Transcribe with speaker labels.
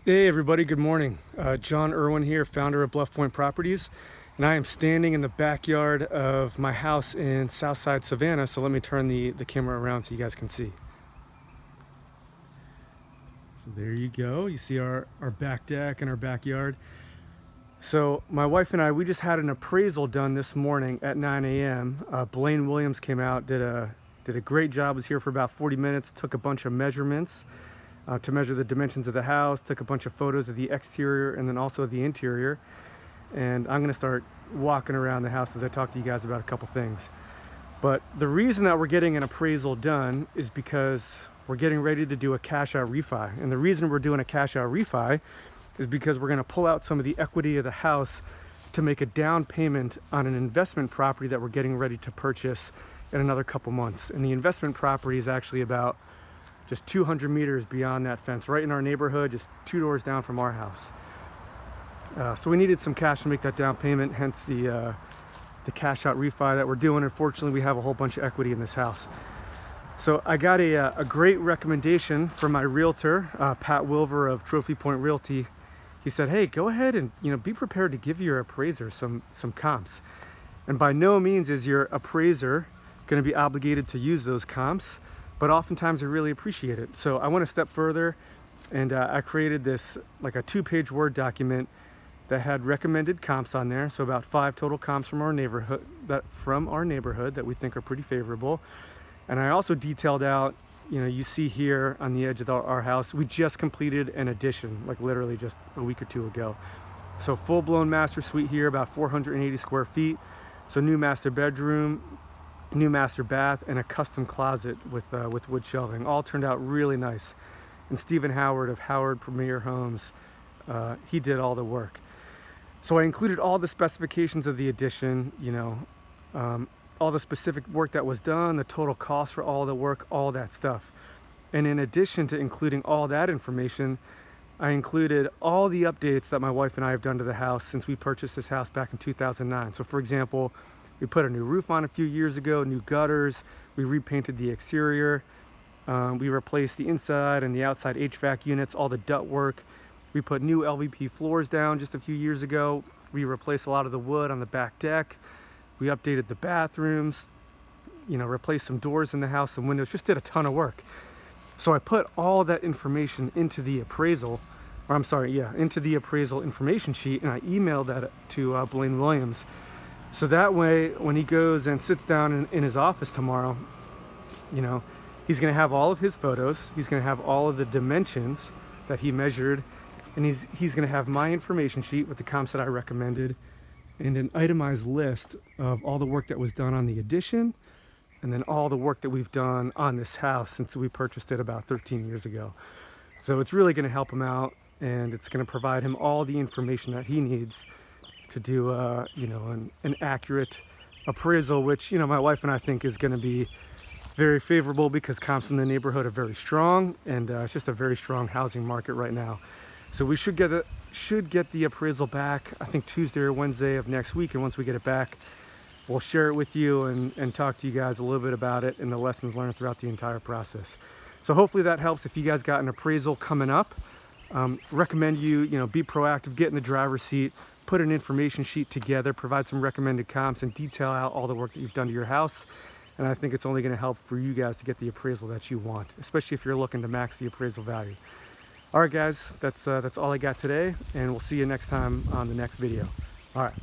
Speaker 1: Hey everybody, good morning. John Irwin here, founder of Bluff Point Properties, and I am standing in the backyard of my house in Southside Savannah, so let me turn the camera around so you guys can see. So there you go, you see our back deck and our backyard. So my wife and I, we just had an appraisal done this morning at 9 a.m. Blaine Williams came out, did a great job, was here for about 40 minutes, took a bunch of measurements to measure the dimensions of the house, took a bunch of photos of the exterior and then also the interior. And I'm gonna start walking around the house as I talk to you guys about a couple things. But the reason that we're getting an appraisal done is because we're getting ready to do a cash out refi. And the reason we're doing a cash out refi is because we're gonna pull out some of the equity of the house to make a down payment on an investment property that we're getting ready to purchase in another couple months. And the investment property is actually about just 200 meters beyond that fence, right in our neighborhood, just 2 doors down from our house. So we needed some cash to make that down payment, hence the cash out refi that we're doing. Unfortunately, we have a whole bunch of equity in this house. So I got a great recommendation from my realtor, Pat Wilver of Trophy Point Realty. He said, hey, go ahead and be prepared to give your appraiser some comps. And by no means is your appraiser going to be obligated to use those comps, but oftentimes I really appreciate it. So I went a step further and I created this like a 2-page Word document that had recommended comps on there. So about 5 total comps from our neighborhood that we think are pretty favorable. And I also detailed out, you see here on the edge of our house, we just completed an addition, like literally just a week or 2 ago. So full-blown master suite here, about 480 square feet. So new master bedroom, new master bath, and a custom closet with wood shelving. All turned out really nice. And Stephen Howard of Howard Premier Homes, he did all the work. So I included all the specifications of the addition, all the specific work that was done, the total cost for all the work, all that stuff. And in addition to including all that information, I included all the updates that my wife and I have done to the house since we purchased this house back in 2009. So for example, we put a new roof on a few years ago, new gutters, we repainted the exterior, we replaced the inside and the outside HVAC units, all the duct work. We put new LVP floors down just a few years ago. We replaced a lot of the wood on the back deck. We updated the bathrooms, replaced some doors in the house, some windows, just did a ton of work. So I put all that information into the appraisal, into the appraisal information sheet, and I emailed that to Blaine Williams. So that way, when he goes and sits down in his office tomorrow, he's going to have all of his photos, he's going to have all of the dimensions that he measured, and he's going to have my information sheet with the comps that I recommended, and an itemized list of all the work that was done on the addition, and then all the work that we've done on this house since we purchased it about 13 years ago. So it's really going to help him out, and it's going to provide him all the information that he needs to do an accurate appraisal, which my wife and I think is going to be very favorable because comps in the neighborhood are very strong, and it's just a very strong housing market right now. So we should get the appraisal back, I think Tuesday or Wednesday of next week, and once we get it back, we'll share it with you and talk to you guys a little bit about it and the lessons learned throughout the entire process. So hopefully that helps. If you guys got an appraisal coming up, recommend you be proactive, get in the driver's seat, put an information sheet together, provide some recommended comps, and detail out all the work that you've done to your house. And I think it's only going to help for you guys to get the appraisal that you want, especially if you're looking to max the appraisal value. All right, guys, that's all I got today, and we'll see you next time on the next video. All right.